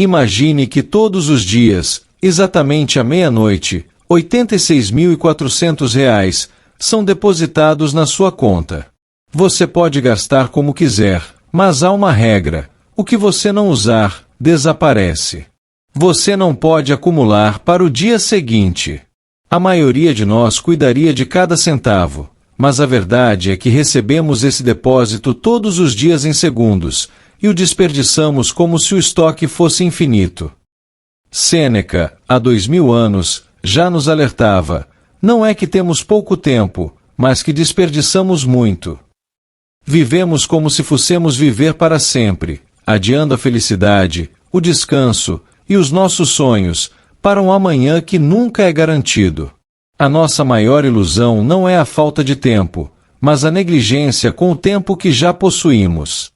Imagine que todos os dias, exatamente à meia-noite, R$ 86.400 são depositados na sua conta. Você pode gastar como quiser, mas há uma regra: o que você não usar, desaparece. Você não pode acumular para o dia seguinte. A maioria de nós cuidaria de cada centavo, mas a verdade é que recebemos esse depósito todos os dias em segundos, e o desperdiçamos como se o estoque fosse infinito. Sêneca, há 2000 anos, já nos alertava: não é que temos pouco tempo, mas que desperdiçamos muito. Vivemos como se fossemos viver para sempre, adiando a felicidade, o descanso e os nossos sonhos para um amanhã que nunca é garantido. A nossa maior ilusão não é a falta de tempo, mas a negligência com o tempo que já possuímos.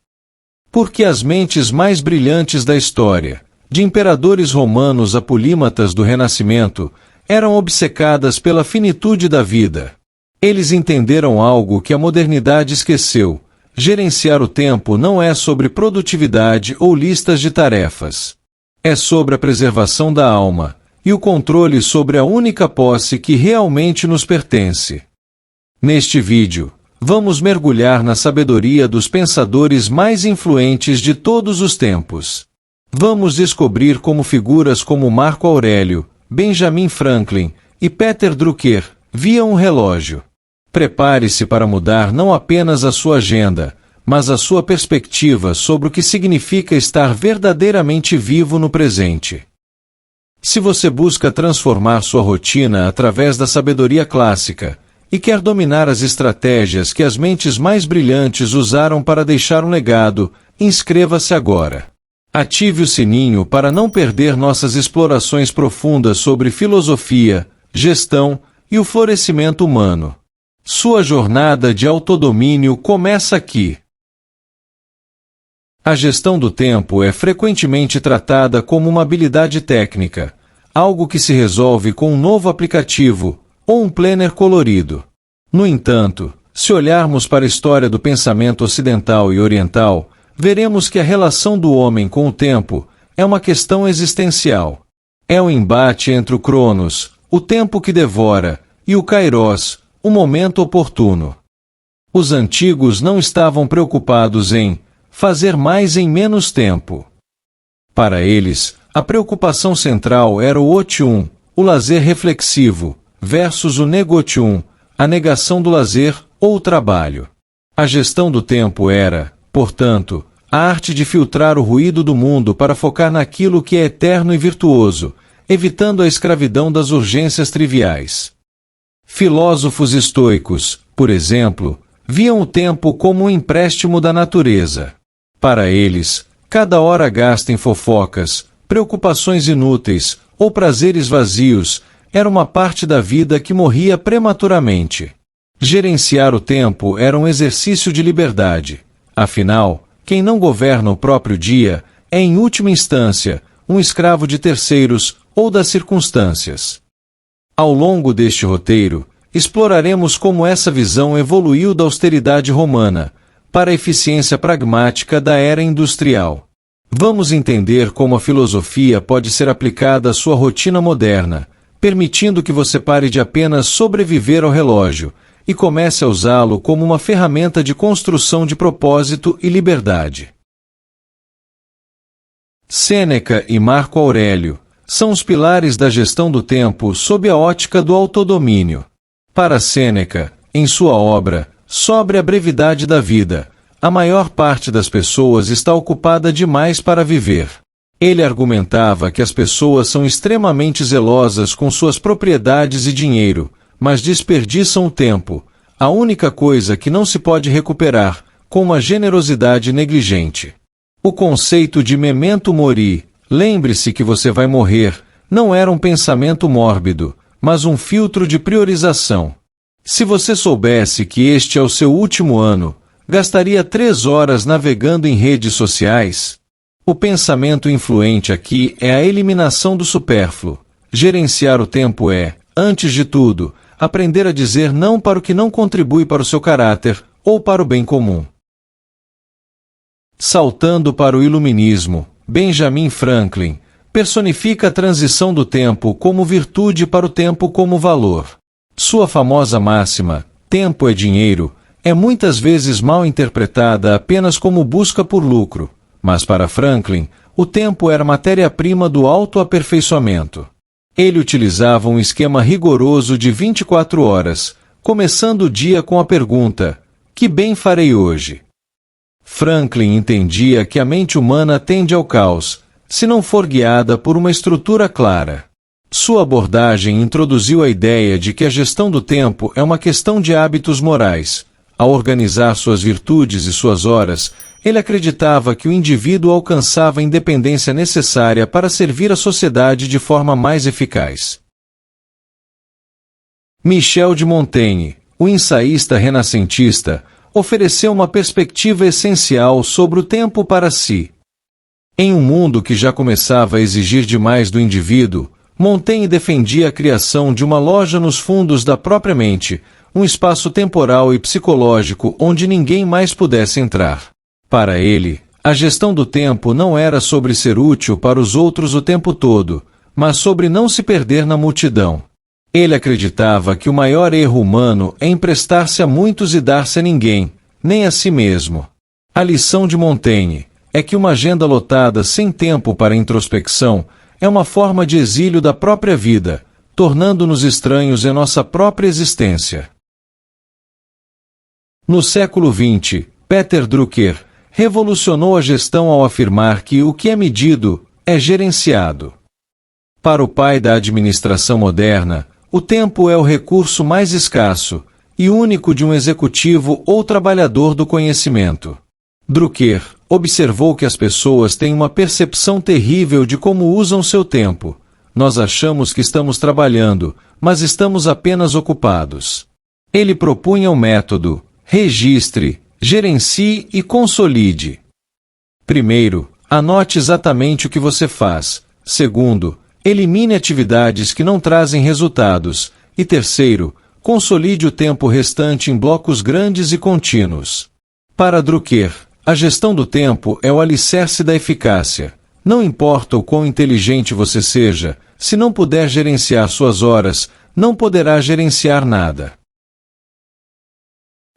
Porque as mentes mais brilhantes da história, de imperadores romanos a polímatas do Renascimento, eram obcecadas pela finitude da vida. Eles entenderam algo que a modernidade esqueceu: gerenciar o tempo não é sobre produtividade ou listas de tarefas. É sobre a preservação da alma e o controle sobre a única posse que realmente nos pertence. Neste vídeo, vamos mergulhar na sabedoria dos pensadores mais influentes de todos os tempos. Vamos descobrir como figuras como Marco Aurélio, Benjamin Franklin e Peter Drucker viam o relógio. Prepare-se para mudar não apenas a sua agenda, mas a sua perspectiva sobre o que significa estar verdadeiramente vivo no presente. Se você busca transformar sua rotina através da sabedoria clássica e quer dominar as estratégias que as mentes mais brilhantes usaram para deixar um legado, inscreva-se agora. Ative o sininho para não perder nossas explorações profundas sobre filosofia, gestão e o florescimento humano. Sua jornada de autodomínio começa aqui. A gestão do tempo é frequentemente tratada como uma habilidade técnica, algo que se resolve com um novo aplicativo ou um planner colorido. No entanto, se olharmos para a história do pensamento ocidental e oriental, veremos que a relação do homem com o tempo é uma questão existencial. É o embate entre o Cronos, o tempo que devora, e o Kairos, o momento oportuno. Os antigos não estavam preocupados em fazer mais em menos tempo. Para eles, a preocupação central era o otium, o lazer reflexivo, versus o negotium, a negação do lazer ou o trabalho. A gestão do tempo era, portanto, a arte de filtrar o ruído do mundo para focar naquilo que é eterno e virtuoso, evitando a escravidão das urgências triviais. Filósofos estoicos, por exemplo, viam o tempo como um empréstimo da natureza. Para eles, cada hora gasta em fofocas, preocupações inúteis ou prazeres vazios era uma parte da vida que morria prematuramente. Gerenciar o tempo era um exercício de liberdade. Afinal, quem não governa o próprio dia é, em última instância, um escravo de terceiros ou das circunstâncias. Ao longo deste roteiro, exploraremos como essa visão evoluiu da austeridade romana para a eficiência pragmática da era industrial. Vamos entender como a filosofia pode ser aplicada à sua rotina moderna, permitindo que você pare de apenas sobreviver ao relógio e comece a usá-lo como uma ferramenta de construção de propósito e liberdade. Sêneca e Marco Aurélio são os pilares da gestão do tempo sob a ótica do autodomínio. Para Sêneca, em sua obra, Sobre a brevidade da vida, a maior parte das pessoas está ocupada demais para viver. Ele argumentava que as pessoas são extremamente zelosas com suas propriedades e dinheiro, mas desperdiçam o tempo, a única coisa que não se pode recuperar, com uma generosidade negligente. O conceito de memento mori, lembre-se que você vai morrer, não era um pensamento mórbido, mas um filtro de priorização. Se você soubesse que este é o seu último ano, gastaria 3 horas navegando em redes sociais? O pensamento influente aqui é a eliminação do supérfluo. Gerenciar o tempo é, antes de tudo, aprender a dizer não para o que não contribui para o seu caráter ou para o bem comum. Saltando para o iluminismo, Benjamin Franklin, personifica a transição do tempo como virtude para o tempo como valor. Sua famosa máxima, tempo é dinheiro, é muitas vezes mal interpretada apenas como busca por lucro, mas para Franklin, o tempo era matéria-prima do autoaperfeiçoamento. Ele utilizava um esquema rigoroso de 24 horas, começando o dia com a pergunta: que bem farei hoje? Franklin entendia que a mente humana tende ao caos, se não for guiada por uma estrutura clara. Sua abordagem introduziu a ideia de que a gestão do tempo é uma questão de hábitos morais. Ao organizar suas virtudes e suas horas, ele acreditava que o indivíduo alcançava a independência necessária para servir a sociedade de forma mais eficaz. Michel de Montaigne, o ensaísta renascentista, ofereceu uma perspectiva essencial sobre o tempo para si. Em um mundo que já começava a exigir demais do indivíduo, Montaigne defendia a criação de uma loja nos fundos da própria mente, um espaço temporal e psicológico onde ninguém mais pudesse entrar. Para ele, a gestão do tempo não era sobre ser útil para os outros o tempo todo, mas sobre não se perder na multidão. Ele acreditava que o maior erro humano é emprestar-se a muitos e dar-se a ninguém, nem a si mesmo. A lição de Montaigne é que uma agenda lotada sem tempo para introspecção é uma forma de exílio da própria vida, tornando-nos estranhos em nossa própria existência. No século XX, Peter Drucker revolucionou a gestão ao afirmar que o que é medido é gerenciado. Para o pai da administração moderna, o tempo é o recurso mais escasso e único de um executivo ou trabalhador do conhecimento. Drucker observou que as pessoas têm uma percepção terrível de como usam seu tempo. Nós achamos que estamos trabalhando, mas estamos apenas ocupados. Ele propunha o método: registre, gerencie e consolide. Primeiro, anote exatamente o que você faz. Segundo, elimine atividades que não trazem resultados. E terceiro, consolide o tempo restante em blocos grandes e contínuos. Para Drucker, a gestão do tempo é o alicerce da eficácia. Não importa o quão inteligente você seja, se não puder gerenciar suas horas, não poderá gerenciar nada.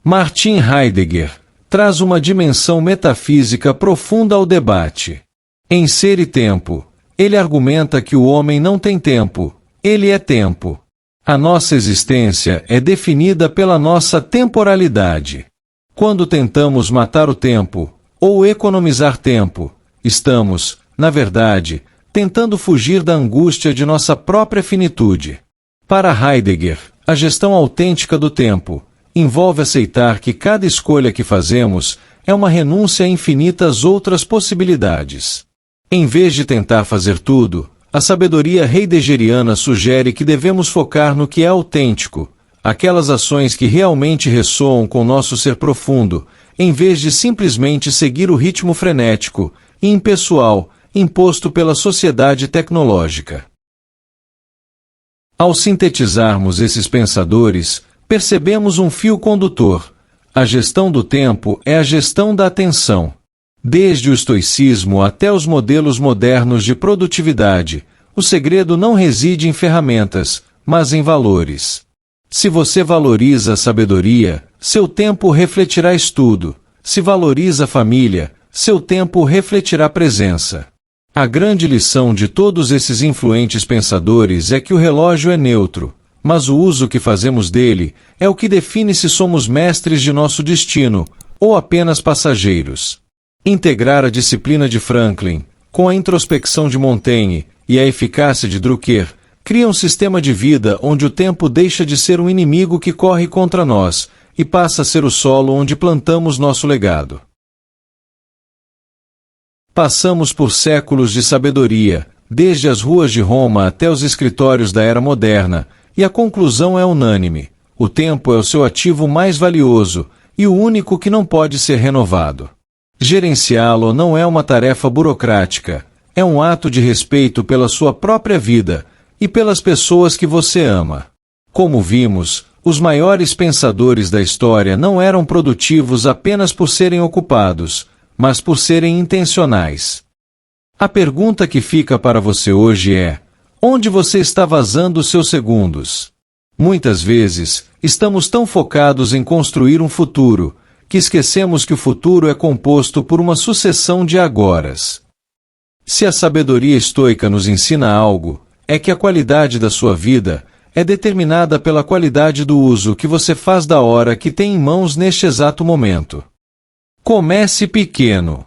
Martin Heidegger traz uma dimensão metafísica profunda ao debate. Em Ser e Tempo, ele argumenta que o homem não tem tempo, ele é tempo. A nossa existência é definida pela nossa temporalidade. Quando tentamos matar o tempo, ou economizar tempo, estamos, na verdade, tentando fugir da angústia de nossa própria finitude. Para Heidegger, a gestão autêntica do tempo envolve aceitar que cada escolha que fazemos é uma renúncia a infinitas outras possibilidades. Em vez de tentar fazer tudo, a sabedoria heideggeriana sugere que devemos focar no que é autêntico, aquelas ações que realmente ressoam com nosso ser profundo, em vez de simplesmente seguir o ritmo frenético e impessoal imposto pela sociedade tecnológica. Ao sintetizarmos esses pensadores, percebemos um fio condutor. A gestão do tempo é a gestão da atenção. Desde o estoicismo até os modelos modernos de produtividade, o segredo não reside em ferramentas, mas em valores. Se você valoriza a sabedoria, seu tempo refletirá estudo. Se valoriza a família, seu tempo refletirá presença. A grande lição de todos esses influentes pensadores é que o relógio é neutro, mas o uso que fazemos dele é o que define se somos mestres de nosso destino, ou apenas passageiros. Integrar a disciplina de Franklin, com a introspecção de Montaigne e a eficácia de Drucker, cria um sistema de vida onde o tempo deixa de ser um inimigo que corre contra nós e passa a ser o solo onde plantamos nosso legado. Passamos por séculos de sabedoria, desde as ruas de Roma até os escritórios da era moderna, e a conclusão é unânime: o tempo é o seu ativo mais valioso e o único que não pode ser renovado. Gerenciá-lo não é uma tarefa burocrática, é um ato de respeito pela sua própria vida e pelas pessoas que você ama. Como vimos, os maiores pensadores da história não eram produtivos apenas por serem ocupados, mas por serem intencionais. A pergunta que fica para você hoje é: onde você está vazando seus segundos? Muitas vezes, estamos tão focados em construir um futuro, que esquecemos que o futuro é composto por uma sucessão de agoras. Se a sabedoria estoica nos ensina algo, é que a qualidade da sua vida é determinada pela qualidade do uso que você faz da hora que tem em mãos neste exato momento. Comece pequeno.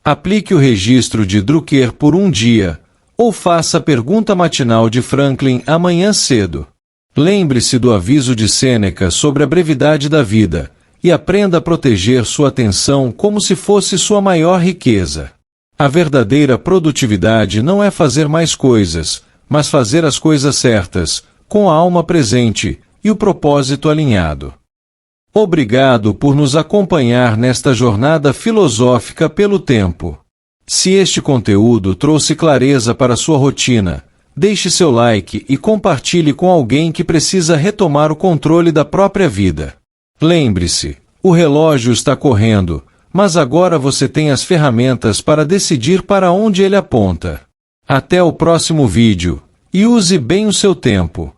Aplique o registro de Drucker por um dia, ou faça a pergunta matinal de Franklin amanhã cedo. Lembre-se do aviso de Sêneca sobre a brevidade da vida, e aprenda a proteger sua atenção como se fosse sua maior riqueza. A verdadeira produtividade não é fazer mais coisas, mas fazer as coisas certas, com a alma presente e o propósito alinhado. Obrigado por nos acompanhar nesta jornada filosófica pelo tempo. Se este conteúdo trouxe clareza para sua rotina, deixe seu like e compartilhe com alguém que precisa retomar o controle da própria vida. Lembre-se, o relógio está correndo, mas agora você tem as ferramentas para decidir para onde ele aponta. Até o próximo vídeo, e use bem o seu tempo.